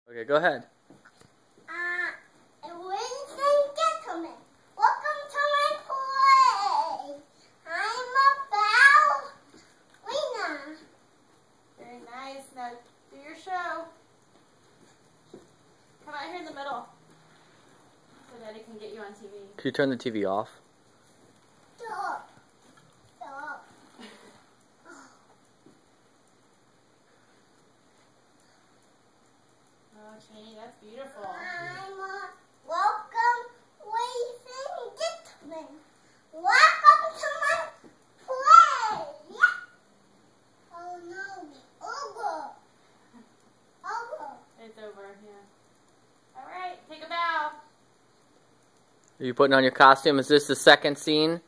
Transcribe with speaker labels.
Speaker 1: Okay, go ahead.
Speaker 2: Ladies and gentlemen, welcome to my play. I'm a balerena.
Speaker 3: Very nice. Now do your show. Come out here in the middle so Daddy can get you on TV.
Speaker 1: Could you turn the TV off?
Speaker 2: Stop. Stop.
Speaker 3: Oh, Chaney, that's beautiful.
Speaker 2: Welcome, ladies and gentlemen. Welcome to my play. Yeah. Oh no, over. Over.
Speaker 3: It's over, yeah. All right, take a bow.
Speaker 1: Are you putting on your costume? Is this the second scene?